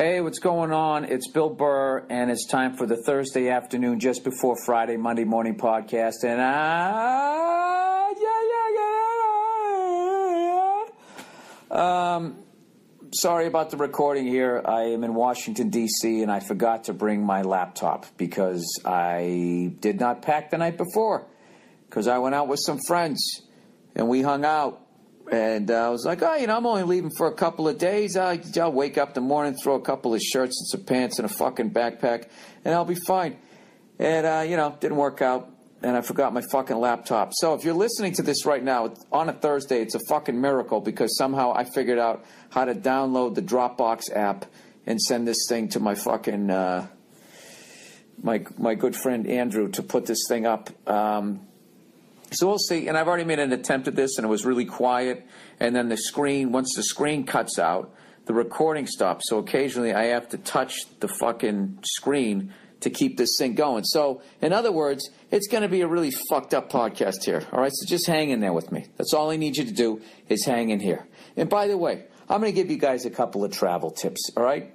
Hey, what's going on? It's Bill Burr, and it's time for the Thursday afternoon, just before Friday, Monday morning podcast. And sorry about the recording here. I am in Washington, D.C., and I forgot to bring my laptop because I did not pack the night before because I went out with some friends, and we hung out. And I was like, I'm only leaving for a couple of days. I'll wake up in the morning, throw a couple of shirts and some pants and a fucking backpack, and I'll be fine. And, didn't work out, and I forgot my fucking laptop. So if you're listening to this right now on a Thursday, it's a fucking miracle because somehow I figured out how to download the Dropbox app and send this thing to my fucking, my good friend Andrew to put this thing up. So we'll see, and I've already made an attempt at this, and it was really quiet, and then once the screen cuts out, the recording stops, so occasionally I have to touch the fucking screen to keep this thing going. So, in other words, it's going to be a really fucked up podcast here, all right? So just hang in there with me. That's all I need you to do is hang in here. And by the way, I'm going to give you guys a couple of travel tips, all right?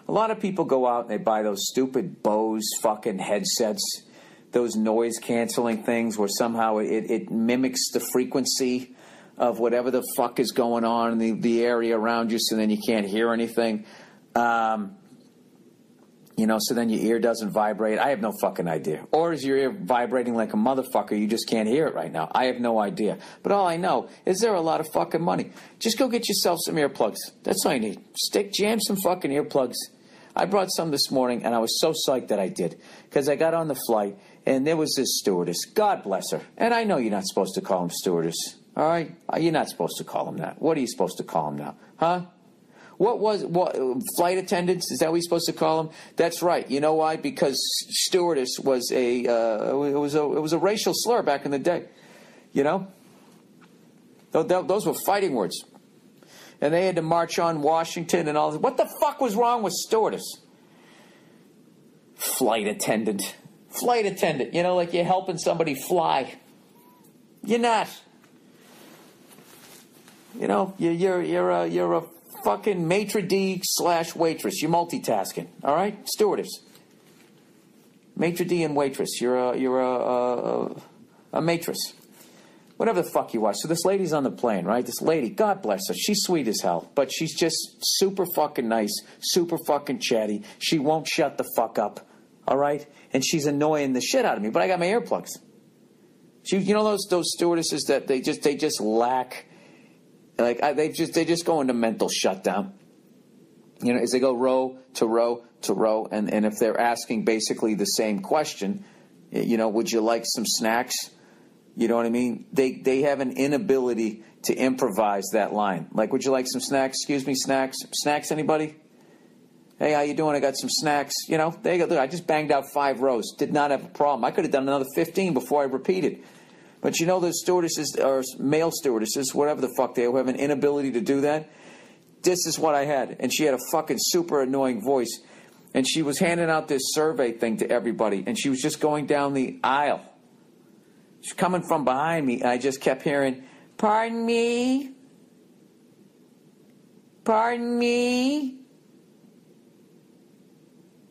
A lot of people go out and they buy those stupid Bose fucking headsets, those noise-canceling things where somehow it mimics the frequency of whatever the fuck is going on in the area around you, so then you can't hear anything. So then your ear doesn't vibrate. I have no fucking idea. Or is your ear vibrating like a motherfucker? You just can't hear it right now. I have no idea. But all I know is there are a lot of fucking money. Just go get yourself some earplugs. That's all you need. Jam some fucking earplugs. I brought some this morning, and I was so psyched that I did. Because I got on the flight, and there was this stewardess. God bless her. And I know you're not supposed to call them stewardess. All right? You're not supposed to call them that. What are you supposed to call them now? Huh? What flight attendants? Is that what you're supposed to call them? That's right. You know why? Because stewardess was it was a racial slur back in the day. You know? Those were fighting words. And they had to march on Washington and all this. What the fuck was wrong with stewardess? Flight attendant. Flight attendant. Like you're helping somebody fly. You're not. You're a fucking maitre d' / waitress. You're multitasking. All right? Stewardess. Maitre d' and waitress. You're a maitress. Whatever the fuck you are. So this lady's on the plane, right? This lady, God bless her. She's sweet as hell. But she's just super fucking nice, super fucking chatty. She won't shut the fuck up. All right? And she's annoying the shit out of me. But I got my earplugs. Those stewardesses that they just lack. They just go into mental shutdown. As they go row to row to row. And if they're asking basically the same question, would you like some snacks? You know what I mean? They have an inability to improvise that line. Like, would you like some snacks? Excuse me, snacks? Snacks, anybody? Hey, how you doing? I got some snacks. There you go. I just banged out 5 rows. Did not have a problem. I could have done another 15 before I repeated. But those stewardesses, or male stewardesses, whatever the fuck they are, who have an inability to do that. This is what I had. And she had a fucking super annoying voice. And she was handing out this survey thing to everybody. And she was just going down the aisle. She's coming from behind me, and I just kept hearing, "Pardon me? Pardon me?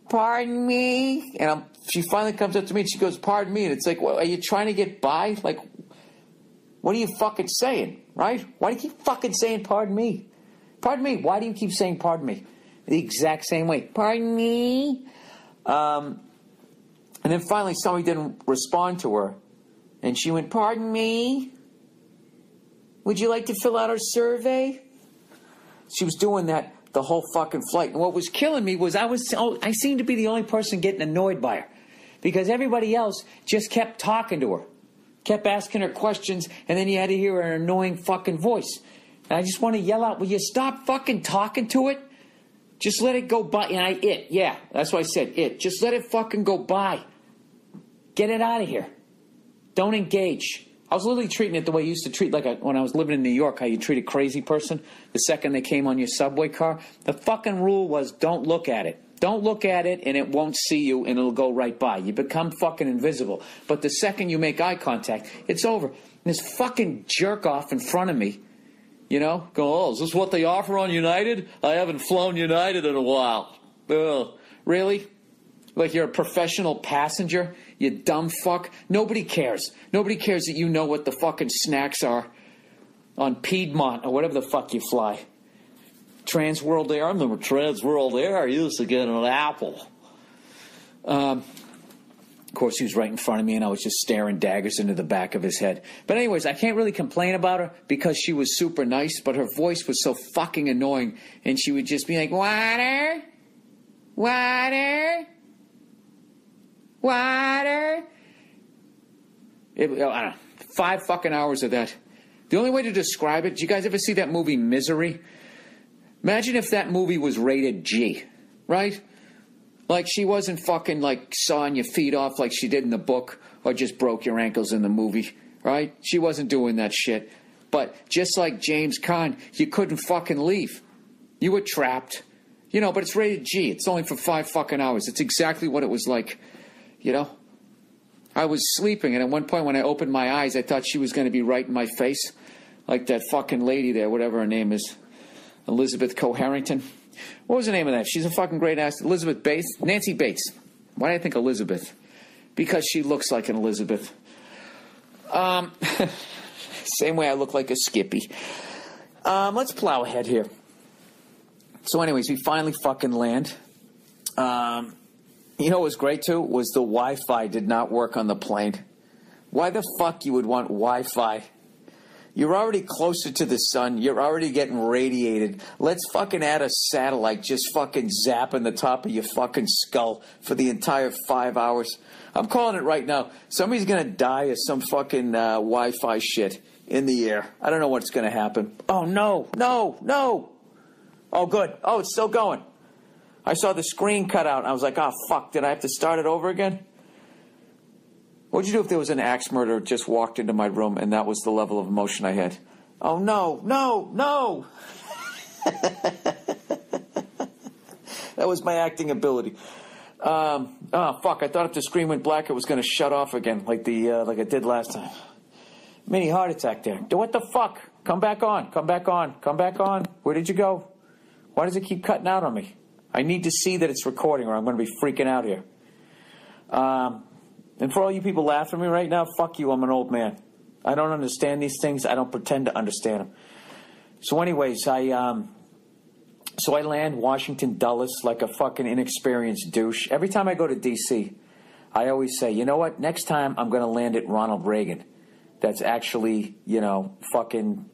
Pardon me?" And she finally comes up to me, and she goes, "Pardon me." And it's like, well, are you trying to get by? Like, what are you fucking saying, right? Why do you keep fucking saying, "Pardon me"? Pardon me. Why do you keep saying, "Pardon me"? The exact same way. Pardon me? And then finally somebody didn't respond to her. And she went, "Pardon me? Would you like to fill out our survey?" She was doing that the whole fucking flight. And what was killing me was I seemed to be the only person getting annoyed by her. Because everybody else just kept talking to her. Kept asking her questions, and then you had to hear her annoying fucking voice. And I just want to yell out, will you stop fucking talking to it? Just let it go by. And yeah, that's what I said, it. Just let it fucking go by. Get it out of here. Don't engage. I was literally treating it the way you used to treat, when I was living in New York, how you treat a crazy person the second they came on your subway car. The fucking rule was don't look at it. Don't look at it, and it won't see you, and it'll go right by. You become fucking invisible. But the second you make eye contact, it's over. And this fucking jerk-off in front of me, You know, go, oh, is this what they offer on United? I haven't flown United in a while. Ugh. Really? Like you're a professional passenger? You dumb fuck? Nobody cares. Nobody cares that you know what the fucking snacks are on Piedmont or whatever the fuck you fly. Trans World Air? I remember Trans World Air. I used to get an apple. Of course, he was right in front of me, and I was just staring daggers into the back of his head. But anyways, I can't really complain about her because she was super nice, but her voice was so fucking annoying, and she would just be like, water, water, water. I don't know, 5 fucking hours of that. The only way to describe it, did you guys ever see that movie Misery? Imagine if that movie was rated G, right? Like, she wasn't fucking, like, sawing your feet off like she did in the book or just broke your ankles in the movie, right? She wasn't doing that shit. But just like James Caan, you couldn't fucking leave. You were trapped. You know, but it's rated G. It's only for 5 fucking hours. It's exactly what it was like, you know? I was sleeping, and at one point when I opened my eyes, I thought she was going to be right in my face. Like that fucking lady there, whatever her name is. Elizabeth Coharrington. What was the name of that? She's a fucking great ass. Elizabeth Bates? Nancy Bates. Why did I think Elizabeth? Because she looks like an Elizabeth. Same way I look like a Skippy. Let's plow ahead here. So anyways, we finally fucking land. You know what was great too? Was the Wi-Fi did not work on the plane. Why the fuck you would want Wi-Fi? You're already closer to the sun. You're already getting radiated. Let's fucking add a satellite just fucking zapping the top of your fucking skull for the entire 5 hours. I'm calling it right now. Somebody's going to die of some fucking Wi-Fi shit in the air. I don't know what's going to happen. Oh, no, no, no. Oh, good. Oh, it's still going. I saw the screen cut out. And I was like, oh, fuck. Did I have to start it over again? What'd you do if there was an axe murderer just walked into my room and that was the level of emotion I had? Oh, no, no, no. That was my acting ability. Oh, fuck. I thought if the screen went black, it was going to shut off again like like it did last time. Mini heart attack there. What the fuck? Come back on. Come back on. Come back on. Where did you go? Why does it keep cutting out on me? I need to see that it's recording or I'm going to be freaking out here. And for all you people laughing at me right now, fuck you, I'm an old man. I don't understand these things. I don't pretend to understand them. So anyways, I land Washington Dulles like a fucking inexperienced douche. Every time I go to D.C., I always say, you know what, next time I'm going to land at Ronald Reagan. That's actually, you know, fucking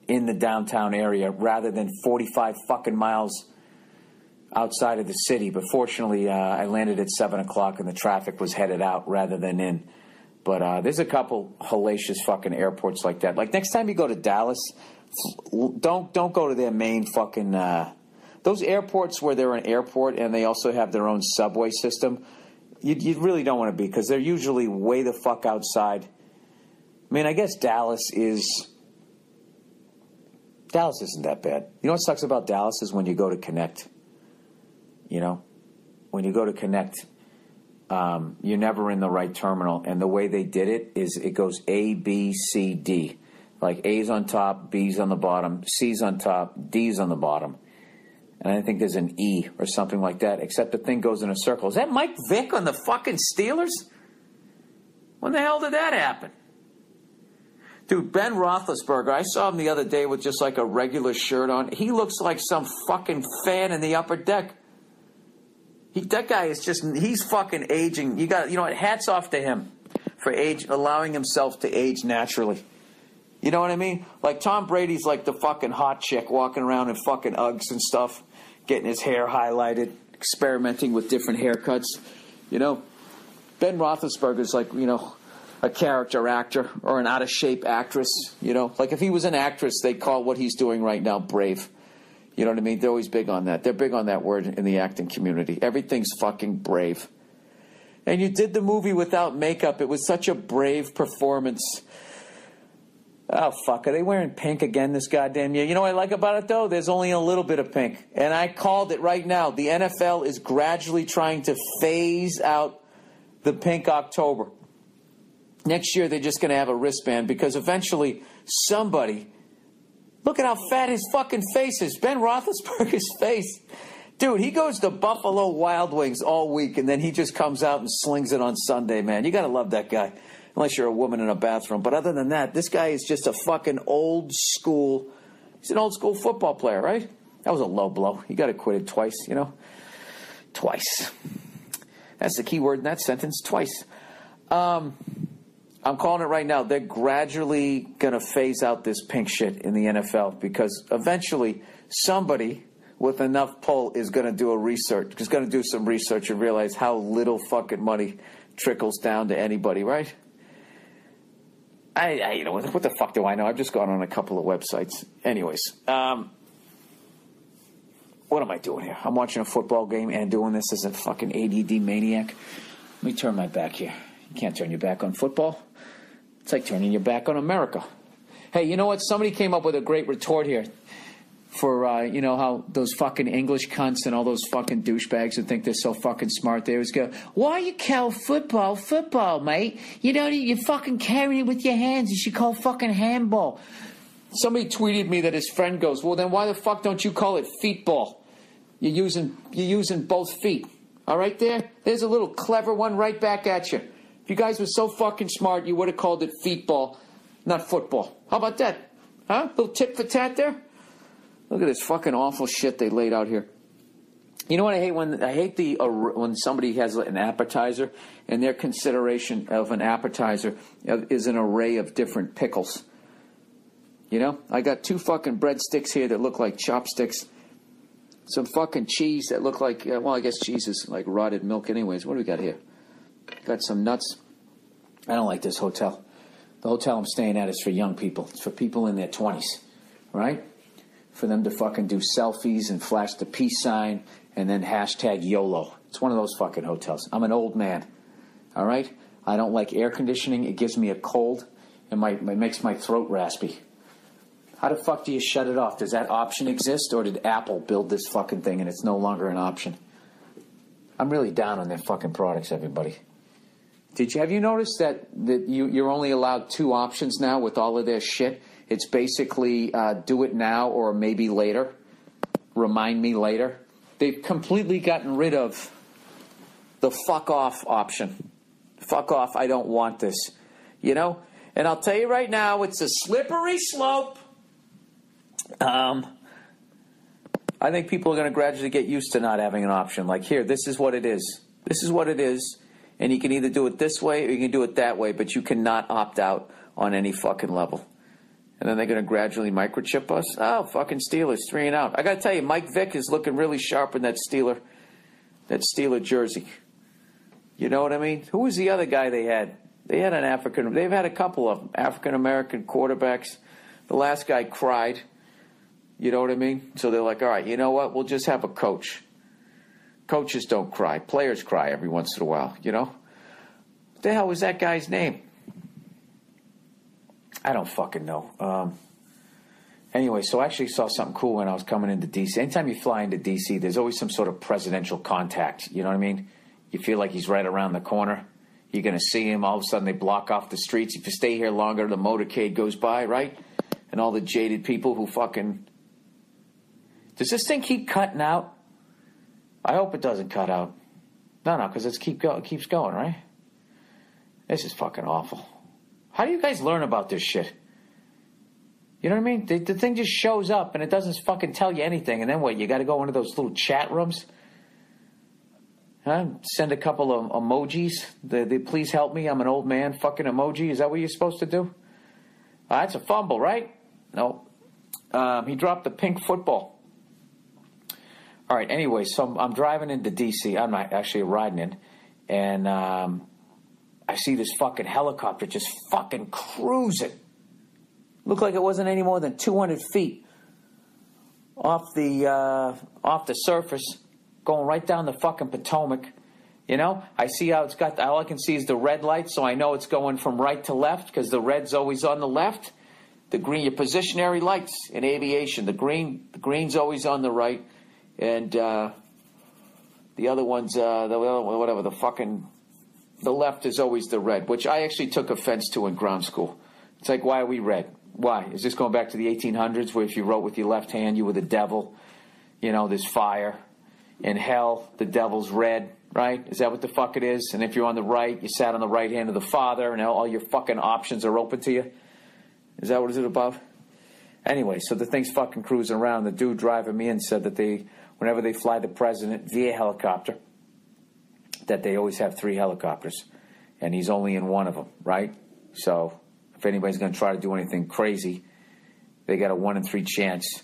in the downtown area rather than 45 fucking miles outside of the city, but fortunately I landed at 7 o'clock and the traffic was headed out rather than in. But there's a couple hellacious fucking airports like that. Like next time you go to Dallas, don't go to their main fucking those airports where they're an airport and they also have their own subway system. You really don't want to be because they're usually way the fuck outside. I mean, I guess Dallas isn't that bad. You know what sucks about Dallas is when you go to connect. You know, when you go to connect, you're never in the right terminal. And the way they did it is it goes A, B, C, D. Like A's on top, B's on the bottom, C's on top, D's on the bottom. And I think there's an E or something like that, except the thing goes in a circle. Is that Mike Vick on the fucking Steelers? When the hell did that happen? Dude, Ben Roethlisberger, I saw him the other day with just like a regular shirt on. He looks like some fucking fan in the upper deck. That guy is he's fucking aging. You know what, hats off to him for allowing himself to age naturally. You know what I mean? Like Tom Brady's like the fucking hot chick walking around in fucking Uggs and stuff, getting his hair highlighted, experimenting with different haircuts. You know, Ben Roethlisberger's like, you know, a character actor or an out-of-shape actress. You know, like if he was an actress, they'd call what he's doing right now brave. You know what I mean? They're always big on that. They're big on that word in the acting community. Everything's fucking brave. And you did the movie without makeup. It was such a brave performance. Oh, fuck. Are they wearing pink again this goddamn year? You know what I like about it, though? There's only a little bit of pink. And I called it right now. The NFL is gradually trying to phase out the pink October. Next year, they're just going to have a wristband because eventually somebody... Look at how fat his fucking face is. Ben Roethlisberger's face. Dude, he goes to Buffalo Wild Wings all week, and then he just comes out and slings it on Sunday, man. You got to love that guy, unless you're a woman in a bathroom. But other than that, this guy is just a fucking old school. He's an old school football player, right? That was a low blow. He got acquitted twice, you know? Twice. That's the key word in that sentence, twice. I'm calling it right now. They're gradually going to phase out this pink shit in the NFL because eventually somebody with enough pull is going to do some research and realize how little fucking money trickles down to anybody, right? I you know, what the fuck do I know? I've just gone on a couple of websites. Anyways, what am I doing here? I'm watching a football game and doing this as a fucking ADD maniac. Let me turn my back here. You can't turn your back on football. It's like turning your back on America. Hey, you know what? Somebody came up with a great retort here for, you know, how those fucking English cunts and all those fucking douchebags who think they're so fucking smart. They always go, why you call football, mate? You don't, you fucking carrying it with your hands. You should call fucking handball. Somebody tweeted me that his friend goes, well, then why the fuck don't you call it feetball? You're using both feet. All right there? There's a little clever one right back at you. If you guys were so fucking smart, you would have called it feetball, not football. How about that? Huh? Little tit for tat there? Look at this fucking awful shit they laid out here. You know what I hate? When somebody has an appetizer and their consideration of an appetizer is an array of different pickles. You know? I got 2 fucking breadsticks here that look like chopsticks. Some fucking cheese that look like, well, I guess cheese is like rotted milk anyways. What do we got here? Got some nuts. I don't like this hotel. The hotel I'm staying at is for young people. It's for people in their 20s, right? For them to fucking do selfies and flash the peace sign and then hashtag YOLO. It's one of those fucking hotels. I'm an old man, all right? I don't like air conditioning. It gives me a cold and it makes my throat raspy. How the fuck do you shut it off? Does that option exist, or did Apple build this fucking thing and it's no longer an option? I'm really down on their fucking products, everybody. Have you noticed that you're only allowed 2 options now with all of their shit? It's basically do it now or maybe later. Remind me later. They've completely gotten rid of the fuck off option. Fuck off, I don't want this. You know? And I'll tell you right now, it's a slippery slope. I think people are going to gradually get used to not having an option. Like, here, this is what it is. This is what it is. And you can either do it this way or you can do it that way, but you cannot opt out on any fucking level. And then they're going to gradually microchip us. Oh, fucking Steelers, 3 and out. I got to tell you, Mike Vick is looking really sharp in that Steeler jersey. You know what I mean? Who was the other guy they had? They've had a couple of African-American quarterbacks. The last guy cried. You know what I mean? So they're like, all right, you know what? We'll just have a coach. Coaches don't cry. Players cry every once in a while, you know? What the hell was that guy's name? I don't fucking know. Anyway, so I actually saw something cool when I was coming into D.C. Anytime you fly into D.C., there's always some sort of presidential contact. You know what I mean? You feel like he's right around the corner. You're going to see him. All of a sudden, they block off the streets. If you stay here longer, the motorcade goes by, right? And all the jaded people who fucking... Does this thing keep cutting out? I hope it doesn't cut out. No, because it keeps going, right? This is fucking awful. How do you guys learn about this shit? You know what I mean? The thing just shows up and it doesn't fucking tell you anything. And then what? You got to go into those little chat rooms? Huh? Send a couple of emojis. The please help me, I'm an old man fucking emoji. Is that what you're supposed to do? That's a fumble, right? No. He dropped the pink football. All right, anyway, so I'm driving into D.C. I'm not actually riding in. And I see this fucking helicopter just fucking cruising. Looked like it wasn't any more than 200 feet off the surface, going right down the fucking Potomac. You know, I see how it's got, all I can see is the red light, so I know it's going from right to left because the red's always on the left. The green, your positionary lights in aviation, the green's always on the right. And the other one's, the left is always the red, which I actually took offense to in ground school. It's like, why are we red? Why? Is this going back to the 1800s where if you wrote with your left hand, you were the devil? You know, there's fire. In hell, the devil's red, right? Is that what the fuck it is? And if you're on the right, you sat on the right hand of the Father, and all your fucking options are open to you? Is that what it's about? Anyway, so the thing's fucking cruising around. The dude driving me in said that whenever they fly the president via helicopter, that they always have 3 helicopters. And he's only in one of them, right? So if anybody's going to try to do anything crazy, they got a 1 in 3 chance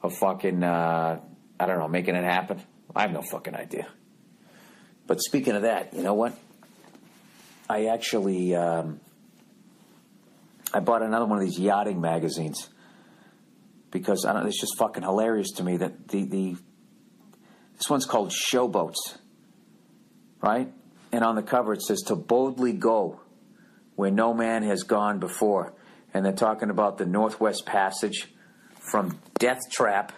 of fucking, I don't know, making it happen. I have no fucking idea. But speaking of that, you know what? I actually, I bought another one of these yachting magazines because I don't. It's just fucking hilarious to me that this one's called Showboats, right? And on the cover it says to boldly go where no man has gone before, and they're talking about the Northwest Passage from Death Trap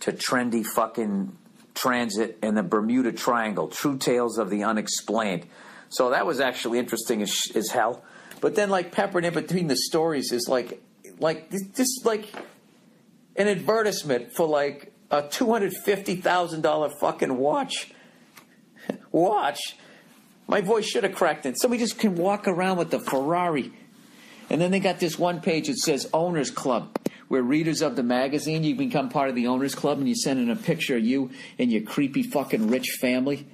to trendy fucking transit and the Bermuda Triangle, true tales of the unexplained. So that was actually interesting as hell. But then, like, peppered in between the stories is like this like an advertisement for like a $250,000 fucking watch. My voice should have cracked in. Somebody just can walk around with the Ferrari. And then they got this one page that says Owners Club, where readers of the magazine, you become part of the Owners Club and you send in a picture of you and your creepy fucking rich family,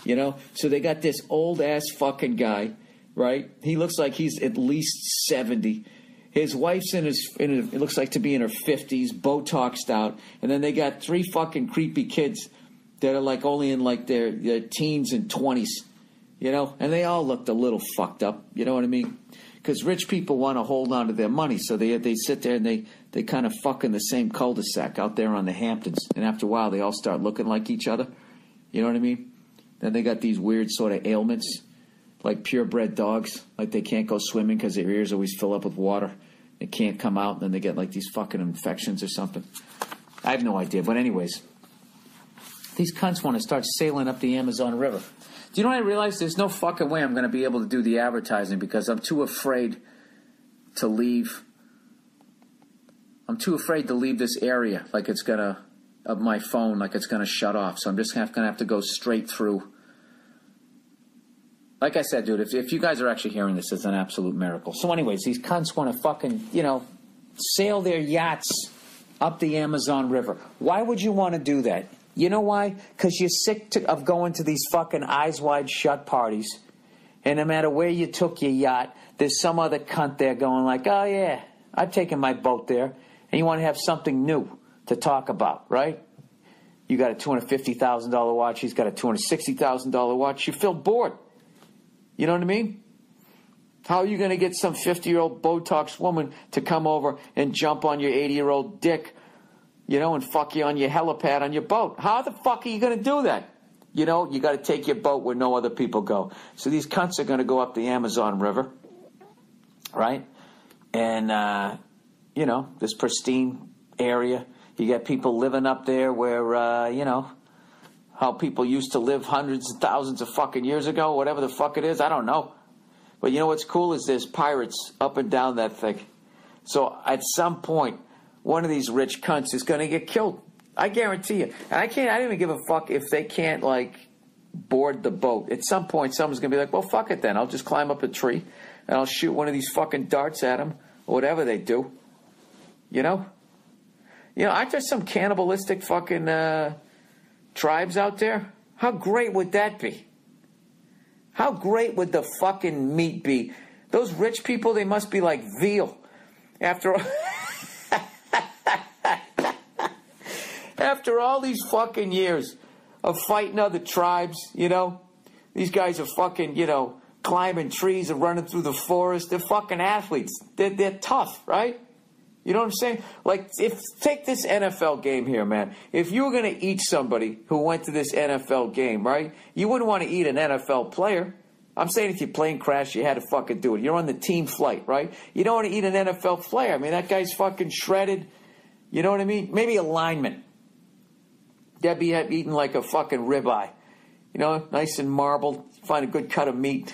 you know? So they got this old-ass fucking guy, right? He looks like he's at least 70. His wife's it looks like to be in her 50s, Botoxed out. And then they got 3 fucking creepy kids that are like only in like their teens and 20s, you know? And they all looked a little fucked up, you know what I mean? Because rich people want to hold on to their money, so they sit there and they kind of fuck in the same cul-de-sac out there on the Hamptons. And after a while, they all start looking like each other. You know what I mean? Then they got these weird sort of ailments, like purebred dogs. Like they can't go swimming because their ears always fill up with water. They can't come out, and then they get like these fucking infections or something. I have no idea. But anyways, these cunts want to start sailing up the Amazon River. Do you know what I realized? There's no fucking way I'm going to be able to do the advertising because I'm too afraid to leave. I'm too afraid to leave this area like it's going to, of my phone, like it's going to shut off. So I'm just going to have to go straight through. Like I said, dude, if you guys are actually hearing this, it's an absolute miracle. So anyways, these cunts want to fucking, sail their yachts up the Amazon River. Why would you want to do that? You know why? Because you're sick of going to these fucking eyes wide shut parties. And no matter where you took your yacht, there's some other cunt there going like, oh yeah, I've taken my boat there. And you want to have something new to talk about, right? You got a $250,000 watch. He's got a $260,000 watch. You feel bored. You know what I mean? How are you going to get some 50-year-old Botox woman to come over and jump on your 80-year-old dick, and fuck you on your helipad on your boat? How the fuck are you going to do that? You got to take your boat where no other people go. So these cunts are going to go up the Amazon River, right? And, this pristine area. You got people living up there where, how people used to live hundreds of thousands of fucking years ago, whatever the fuck it is. I don't know. But you know what's cool is there's pirates up and down that thing. So at some point, one of these rich cunts is going to get killed. I guarantee you. And I don't even give a fuck if they can't, board the boat. At some point, someone's going to be like, well, fuck it then. I'll just climb up a tree and I'll shoot one of these fucking darts at them or whatever they do. Aren't there some cannibalistic fucking tribes out there? How great would that be? How great would the fucking meat be? Those rich people, they must be like veal. After all these fucking years of fighting other tribes, these guys are fucking, climbing trees and running through the forest. They're fucking athletes. They're tough, right? You know what I'm saying? Take this NFL game here, man. If you were going to eat somebody who went to this NFL game, right, you wouldn't want to eat an NFL player. I'm saying if your plane crashed, you had to fucking do it. You're on the team flight, right? You don't want to eat an NFL player. I mean, that guy's fucking shredded. You know what I mean? Maybe a lineman. That'd be eating like a fucking ribeye. Nice and marbled. Find a good cut of meat.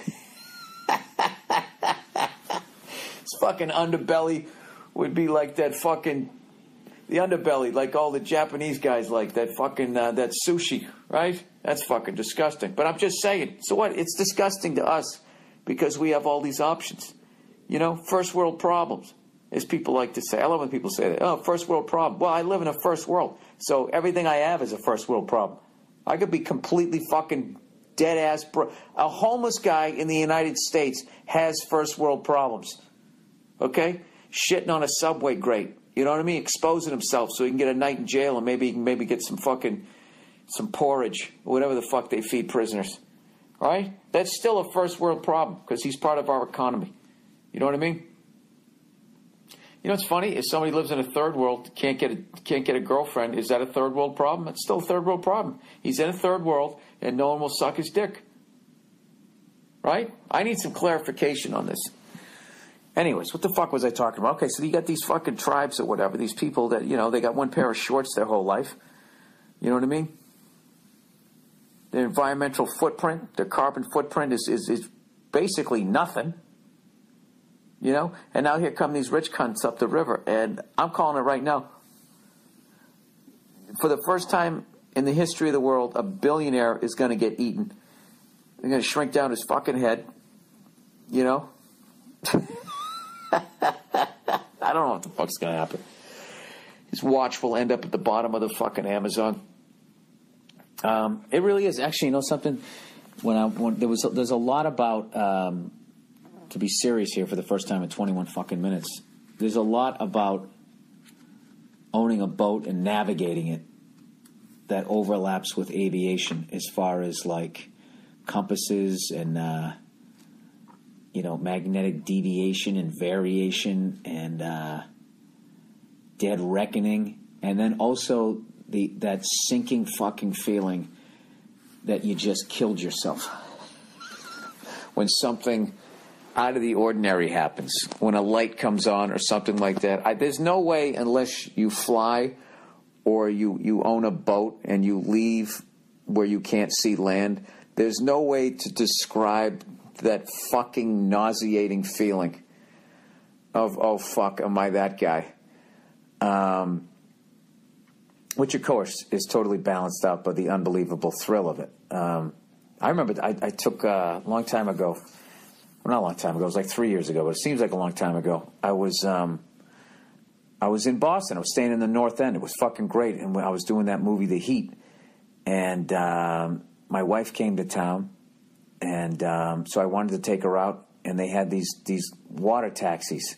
It's fucking underbelly would be like that fucking, the underbelly, like all the Japanese guys like, that fucking, that sushi, right? That's fucking disgusting. But I'm just saying, so what? It's disgusting to us because we have all these options. You know, first world problems, as people like to say. I love when people say that. Oh, first world problem. Well, I live in a first world, so everything I have is a first world problem. I could be completely fucking dead-ass a homeless guy in the United States has first world problems. Okay? Shitting on a subway grate. You know what I mean? Exposing himself so he can get a night in jail and maybe he can get some porridge or whatever the fuck they feed prisoners. All right? That's still a first world problem because he's part of our economy. You know what I mean? You know what's funny? If somebody lives in a third world, can't get a girlfriend, is that a third world problem? It's still a third world problem. He's in a third world and no one will suck his dick. Right? I need some clarification on this. Anyways, what the fuck was I talking about? Okay, so you got these fucking tribes or whatever, these people that, you know, they got one pair of shorts their whole life. You know what I mean? Their environmental footprint, their carbon footprint is basically nothing. You know? And now here come these rich cunts up the river. And I'm calling it right now. For the first time in the history of the world, a billionaire is going to get eaten. They're going to shrink down his fucking head. You know? I don't know what the fuck's going to happen. His watch will end up at the bottom of the fucking Amazon. It really is. Actually, you know something? There's a lot about, to be serious here for the first time in 21 fucking minutes, there's a lot about owning a boat and navigating it that overlaps with aviation as far as like compasses and, you know, magnetic deviation and variation and dead reckoning. And then also that sinking fucking feeling that you just killed yourself. When something out of the ordinary happens, when a light comes on or something like that. There's no way, unless you fly or you own a boat and you leave where you can't see land, there's no way to describe that fucking nauseating feeling of, oh fuck, am I that guy? Which of course is totally balanced out by the unbelievable thrill of it. I remember I took a long time ago, well, not a long time ago, it was like 3 years ago, but it seems like a long time ago. I was in Boston. I was staying in the North End. It was fucking great. And I was doing that movie, The Heat. And my wife came to town. And so I wanted to take her out. And they had these water taxis.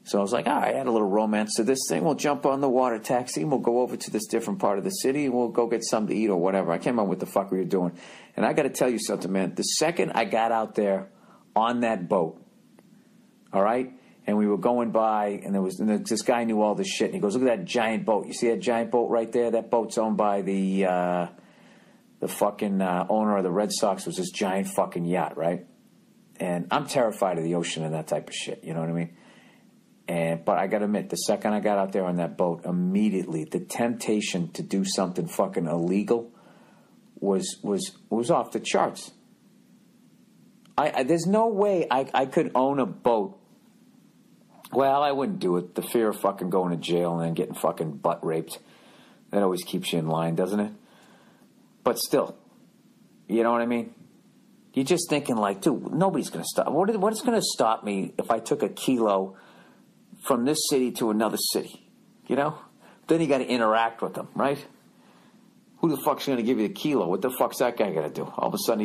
So I was like, I add a little romance to this thing. We'll jump on the water taxi and we'll go over to this different part of the city and we'll go get something to eat or whatever. I can't remember what the fuck we were doing. And I got to tell you something, man. The second I got out there on that boat, all right, and we were going by, and this guy knew all this shit, and he goes, look at that giant boat. You see that giant boat right there? That boat's owned by the fucking owner of the Red Sox. Was this giant fucking yacht, right? And I'm terrified of the ocean and that type of shit, you know what I mean? But I got to admit, the second I got out there on that boat, immediately the temptation to do something fucking illegal was off the charts. There's no way I could own a boat. Well, I wouldn't do it. The fear of fucking going to jail and then getting fucking butt raped. That always keeps you in line, doesn't it? But still, you know what I mean? You're just thinking like, dude, nobody's going to stop. What is going to stop me if I took a kilo from this city to another city? You know? Then you got to interact with them, right? Who the fuck's going to give you a kilo? What the fuck's that guy going to do? All of a sudden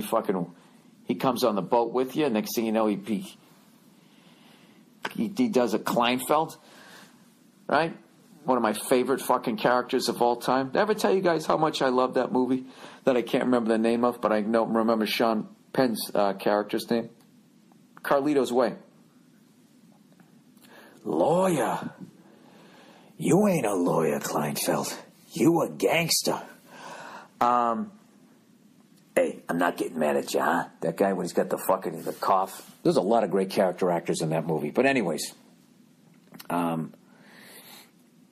he comes on the boat with you. Next thing you know, he does a Kleinfeld, right? One of my favorite fucking characters of all time. Did I ever tell you guys how much I love that movie that I can't remember the name of, but I remember Sean Penn's character's name? Carlito's Way. Lawyer. You ain't a lawyer, Kleinfeld. You a gangster. Hey, I'm not getting mad at you, huh? That guy when he's got the cough. There's a lot of great character actors in that movie. But anyways, I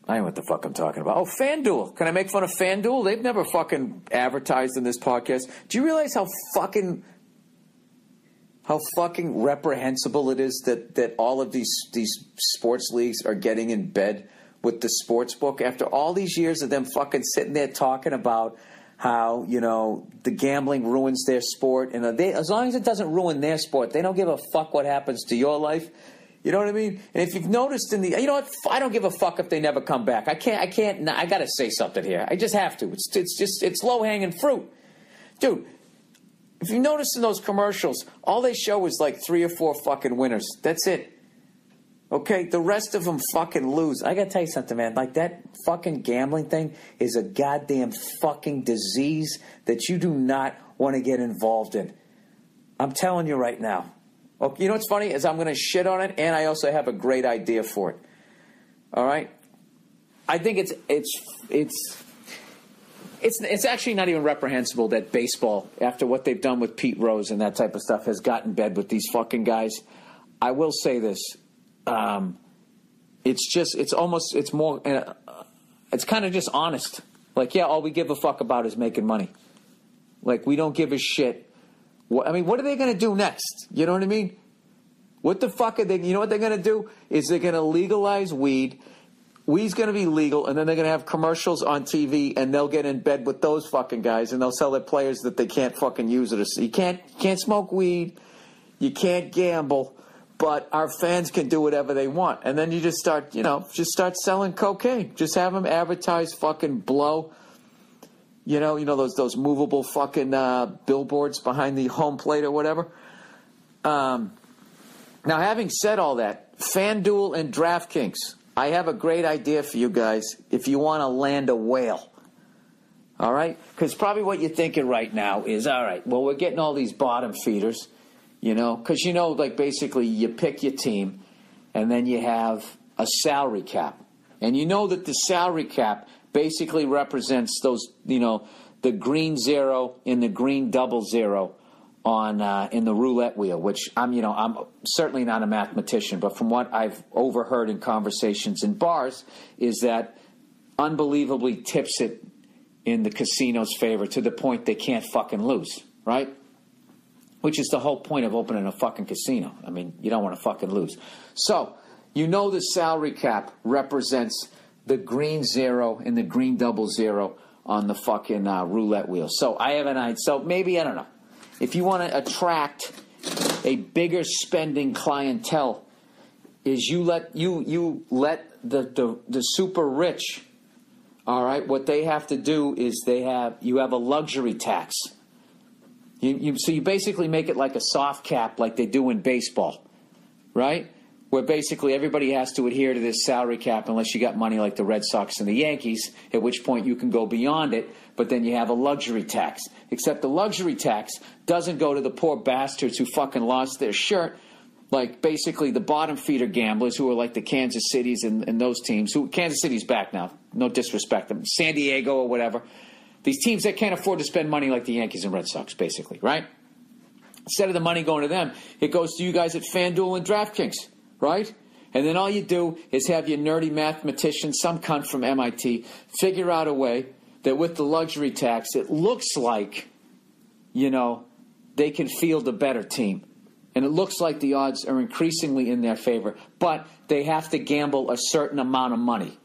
know what the fuck I'm talking about. Oh, FanDuel. Can I make fun of FanDuel? They've never fucking advertised in this podcast. Do you realize how how fucking reprehensible it is that all of these sports leagues are getting in bed with the sports book after all these years of them fucking sitting there talking about how, you know, the gambling ruins their sport. And as long as it doesn't ruin their sport, they don't give a fuck what happens to your life. You know what I mean? And if you've noticed you know what? I don't give a fuck if they never come back. I got to say something here. I just have to. It's low-hanging fruit. Dude, if you notice in those commercials, all they show is like 3 or 4 fucking winners. That's it. Okay? The rest of them fucking lose. I got to tell you something, man. Like, that fucking gambling thing is a goddamn fucking disease that you do not want to get involved in. I'm telling you right now. Okay, you know what's funny is I'm going to shit on it, and I also have a great idea for it. All right? I think it's actually not even reprehensible that baseball, after what they've done with Pete Rose and that type of stuff, has gotten in bed with these fucking guys. I will say this. It's kind of just honest. Like, yeah, all we give a fuck about is making money. Like, we don't give a shit. What are they going to do next? You know what I mean? What the fuck are they? You know what they're going to do? Is they're going to legalize weed. Weed's going to be legal, and then they're going to have commercials on TV, and they'll get in bed with those fucking guys, and they'll sell their players that they can't fucking use it. You can't smoke weed. You can't gamble. But our fans can do whatever they want. And then you just start selling cocaine. Just have them advertise fucking blow. You know those movable fucking billboards behind the home plate or whatever. Now, having said all that, FanDuel and DraftKings, I have a great idea for you guys if you want to land a whale. All right? Because probably what you're thinking right now is, all right, well, we're getting all these bottom feeders, you know, because, you know, like basically you pick your team and then you have a salary cap. And you know that the salary cap basically represents those, you know, the green 0 and the green 00 on in the roulette wheel, which I'm certainly not a mathematician, but from what I've overheard in conversations in bars is that unbelievably tips it in the casino's favor to the point they can't fucking lose, right? Which is the whole point of opening a fucking casino. I mean, you don't want to fucking lose. So, you know the salary cap represents the green 0 and the green 00 on the fucking roulette wheel. So I have an idea. So maybe, I don't know, if you want to attract a bigger spending clientele, is you let the super rich, all right, what they have to do is you have a luxury tax. So you basically make it like a soft cap like they do in baseball, right? Where basically everybody has to adhere to this salary cap unless you got money like the Red Sox and the Yankees, at which point you can go beyond it, but then you have a luxury tax. Except the luxury tax doesn't go to the poor bastards who fucking lost their shirt, like basically the bottom feeder gamblers who are like the Kansas Cities and those teams. Kansas City's back now, no disrespect them, San Diego or whatever. These teams that can't afford to spend money like the Yankees and Red Sox, basically, right? Instead of the money going to them, it goes to you guys at FanDuel and DraftKings. Right? And then all you do is have your nerdy mathematician, some cunt from MIT, figure out a way that with the luxury tax, it looks like, you know, they can field a better team. And it looks like the odds are increasingly in their favor. But they have to gamble a certain amount of money.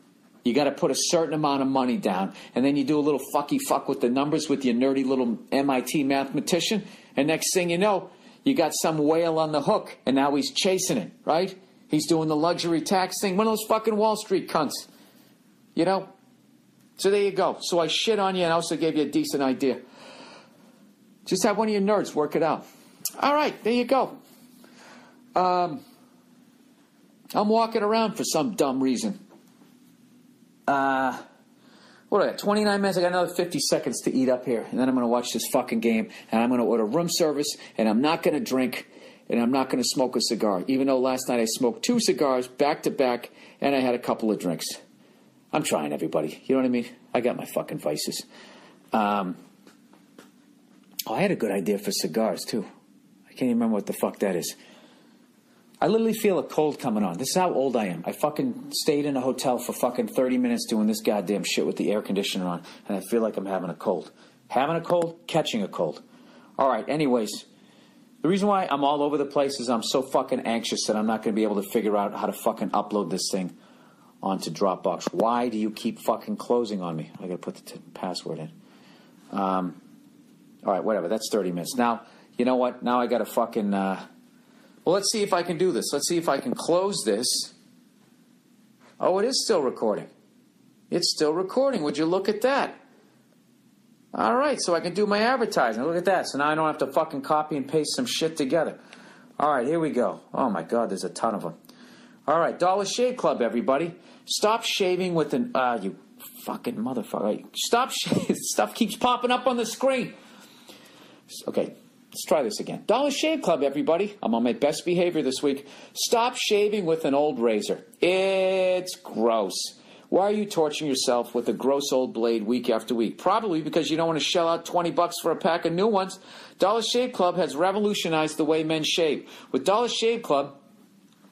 You got to put a certain amount of money down. And then you do a little fuck with the numbers with your nerdy little MIT mathematician. And next thing you know, you got some whale on the hook, and now he's chasing it, right? He's doing the luxury tax thing. One of those fucking Wall Street cunts. You know? So there you go. So I shit on you and also gave you a decent idea. Just have one of your nerds work it out. All right, there you go. I'm walking around for some dumb reason. What do I got? 29 minutes. I got another 50 seconds to eat up here. And then I'm going to watch this fucking game. And I'm going to order room service. And I'm not going to drink. And I'm not going to smoke a cigar. Even though last night I smoked 2 cigars back to back. And I had a couple of drinks. I'm trying, everybody. You know what I mean? I got my fucking vices. I had a good idea for cigars, too. I can't even remember what the fuck that is. I literally feel a cold coming on. This is how old I am. I fucking stayed in a hotel for fucking 30 minutes doing this goddamn shit with the air conditioner on, and I feel like I'm having a cold. Having a cold, catching a cold. All right, anyways, The reason why I'm all over the place is I'm so fucking anxious that I'm not going to be able to figure out how to fucking upload this thing onto Dropbox. Why do you keep fucking closing on me? I got to put the password in. All right, whatever. That's 30 minutes. Now, you know what? Now I got to fucking... well, let's see if I can do this. Let's see if I can close this. Oh, it is still recording. It's still recording. Would you look at that? All right, so I can do my advertising. Look at that. So now I don't have to fucking copy and paste some shit together. All right, here we go. Oh, my God, there's a ton of them. All right, Dollar Shave Club, everybody. Stop shaving with an... you fucking motherfucker. Stop shaving. Stuff keeps popping up on the screen. Okay, let's try this again. Dollar Shave Club, everybody. I'm on my best behavior this week. Stop shaving with an old razor. It's gross. Why are you torturing yourself with a gross old blade week after week? Probably because you don't want to shell out $20 for a pack of new ones. Dollar Shave Club has revolutionized the way men shave. With Dollar Shave Club,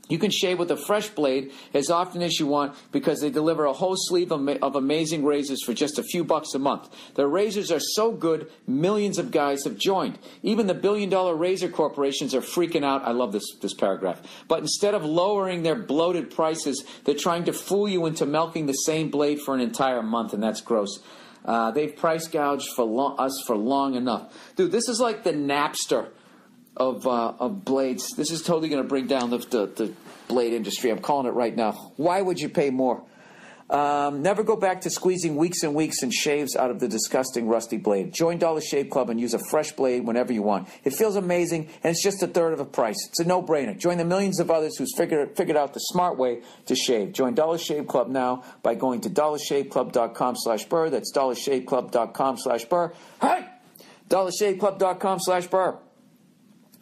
you can shave with a fresh blade as often as you want because they deliver a whole sleeve of amazing razors for just a few bucks a month. Their razors are so good, millions of guys have joined. Even the billion-dollar razor corporations are freaking out. I love this paragraph. But instead of lowering their bloated prices, they're trying to fool you into milking the same blade for an entire month, and that's gross. They've price gouged us for long enough. Dude, this is like the Napster of blades. This is totally going to bring down the blade industry. I'm calling it right now. Why would you pay more? Never go back to squeezing weeks and weeks and shaves out of the disgusting rusty blade. Join Dollar Shave Club and use a fresh blade whenever you want. It feels amazing, and it's just a third of the price. It's a no-brainer. Join the millions of others who's figured out the smart way to shave. Join Dollar Shave Club now by going to dollarshaveclub.com/Burr. That's dollarshaveclub.com/Burr. Hey! dollarshaveclub.com/Burr.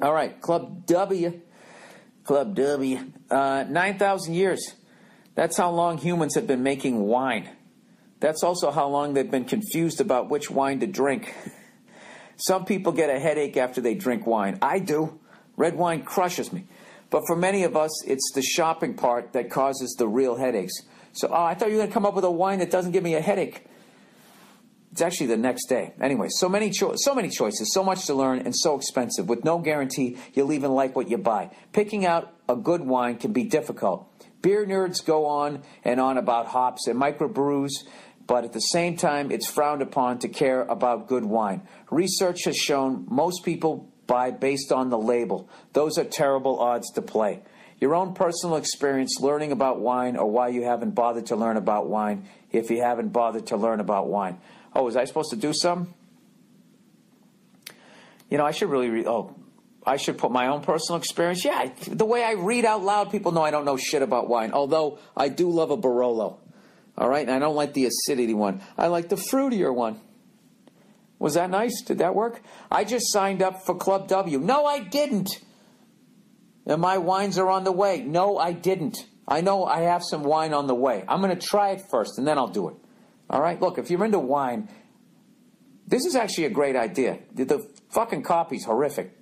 All right, Club W. 9,000 years. That's how long humans have been making wine. That's also how long they've been confused about which wine to drink. Some people get a headache after they drink wine. I do. Red wine crushes me. But for many of us, it's the shopping part that causes the real headaches. So, I thought you were going to come up with a wine that doesn't give me a headache. It's actually the next day. Anyway, so many choices, so much to learn, and so expensive. With no guarantee you'll even like what you buy. Picking out a good wine can be difficult. Beer nerds go on and on about hops and microbrews, but at the same time, it's frowned upon to care about good wine. Research has shown most people buy based on the label. Those are terrible odds to play. Your own personal experience learning about wine, or why you haven't bothered to learn about wine if you haven't bothered to learn about wine. Oh, was I supposed to do some? You know, I should really I should put my own personal experience. Yeah, the way I read out loud, people know I don't know shit about wine. Although, I do love a Barolo. All right? And I don't like the acidity one. I like the fruitier one. Was that nice? Did that work? I just signed up for Club W. No, I didn't. And my wines are on the way. No, I didn't. I know I have some wine on the way. I'm going to try it first, and then I'll do it. All right? Look, if you're into wine, this is actually a great idea. The fucking copy's horrific.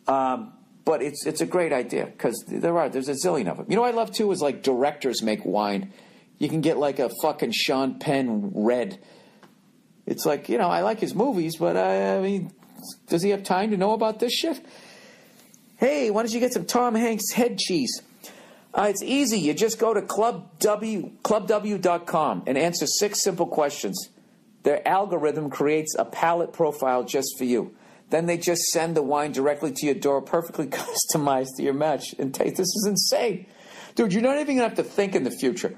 But it's a great idea because there's a zillion of them. You know what I love, too, is like directors make wine. You can get like a fucking Sean Penn red. It's like, you know, I like his movies, but I mean, does he have time to know about this shit? Hey, why don't you get some Tom Hanks head cheese? It's easy. You just go to clubw.com and answer 6 simple questions. Their algorithm creates a palate profile just for you. Then they just send the wine directly to your door, perfectly customized to your match. And taste. This is insane. Dude, you're not even going to have to think in the future.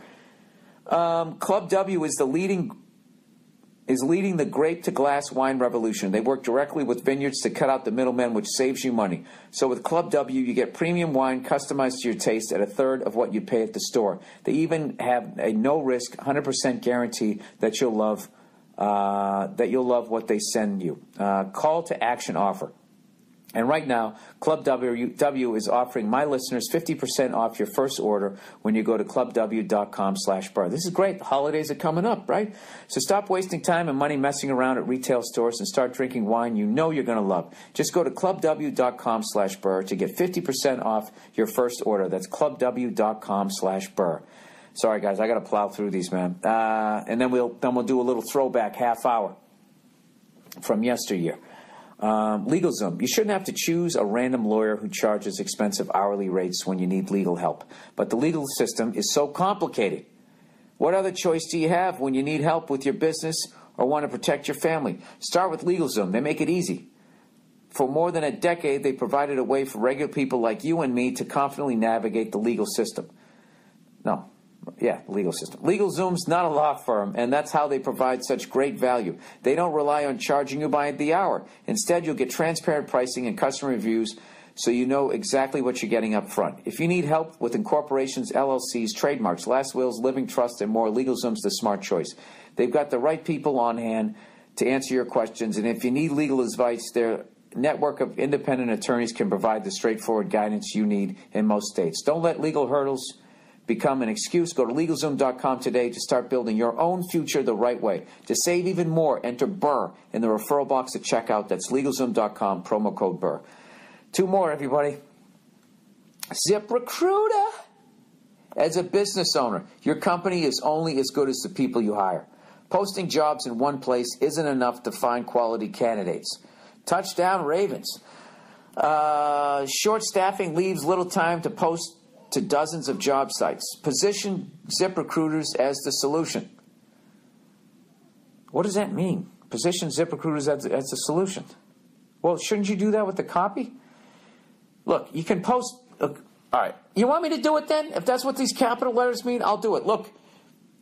Club W is leading the grape-to-glass wine revolution. They work directly with vineyards to cut out the middlemen, which saves you money. So with Club W, you get premium wine customized to your taste at a third of what you pay at the store. They even have a no-risk, 100% guarantee that you'll love what they send you. Call to action offer. And right now, Club W is offering my listeners 50% off your first order when you go to clubw.com/Burr. This is great. The holidays are coming up, right? So stop wasting time and money messing around at retail stores and start drinking wine you know you're going to love. Just go to clubw.com/Burr to get 50% off your first order. That's clubw.com/Burr. Sorry, guys, I got to plow through these, man. And then we'll do a little throwback half hour from yesteryear. LegalZoom. You shouldn't have to choose a random lawyer who charges expensive hourly rates when you need legal help. But the legal system is so complicated. What other choice do you have when you need help with your business or want to protect your family? Start with LegalZoom. They make it easy. For more than a decade, they provided a way for regular people like you and me to confidently navigate the legal system. Legal system. LegalZoom's not a law firm, and that's how they provide such great value. They don't rely on charging you by the hour. Instead, you'll get transparent pricing and customer reviews so you know exactly what you're getting up front. If you need help with incorporations, LLCs, trademarks, last wills, living trusts, and more, LegalZoom's the smart choice. They've got the right people on hand to answer your questions, and if you need legal advice, their network of independent attorneys can provide the straightforward guidance you need in most states. Don't let legal hurdles become an excuse. Go to LegalZoom.com today to start building your own future the right way. To save even more, enter Burr in the referral box at checkout. That's LegalZoom.com, promo code Burr. 2 more, everybody. ZipRecruiter. As a business owner, your company is only as good as the people you hire. Posting jobs in one place isn't enough to find quality candidates. Touchdown Ravens. Short staffing leaves little time to post to dozens of job sites. Position ZipRecruiters as the solution. What does that mean? Position ZipRecruiters as the solution. Well, shouldn't you do that with the copy? Look, you can post. All right. You want me to do it then? If that's what these capital letters mean, I'll do it. Look,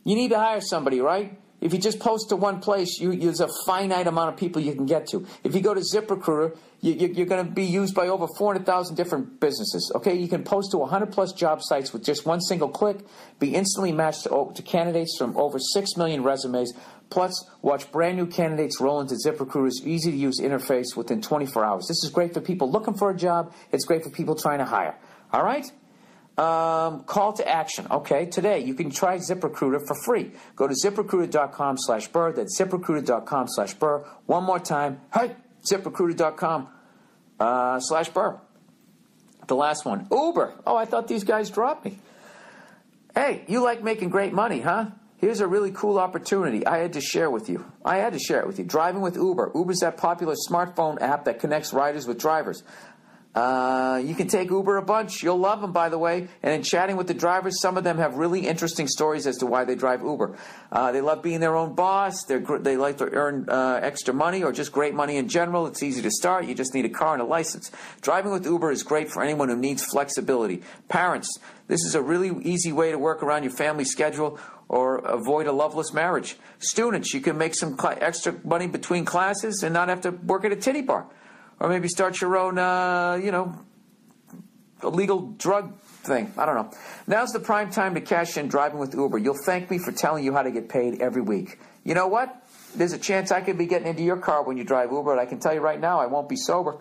you need to hire somebody, right? If you just post to one place, there's a finite amount of people you can get to. If you go to ZipRecruiter, you're going to be used by over 400,000 different businesses. Okay, you can post to 100-plus job sites with just one single click, be instantly matched to candidates from over 6 million resumes, plus watch brand new candidates roll into ZipRecruiter's easy-to-use interface within 24 hours. This is great for people looking for a job. It's great for people trying to hire. All right? Call to action. Okay, today you can try ZipRecruiter for free. Go to ZipRecruiter.com/Burr. That's ZipRecruiter.com/Burr. One more time. Hey, ZipRecruiter.com/Burr. The last one, Uber. Oh, I thought these guys dropped me. Hey, you like making great money, huh? Here's a really cool opportunity I had to share with you. Driving with Uber. Uber's that popular smartphone app that connects riders with drivers. You can take Uber a bunch. You'll love them, by the way. And in chatting with the drivers, some of them have really interesting stories as to why they drive Uber. They love being their own boss. They like to earn extra money or just great money in general. It's easy to start. You just need a car and a license. Driving with Uber is great for anyone who needs flexibility. Parents, this is a really easy way to work around your family schedule or avoid a loveless marriage. Students, you can make some extra money between classes and not have to work at a titty bar. Or maybe start your own, illegal drug thing. I don't know. Now's the prime time to cash in driving with Uber. You'll thank me for telling you how to get paid every week. You know what? There's a chance I could be getting into your car when you drive Uber, and I can tell you right now I won't be sober.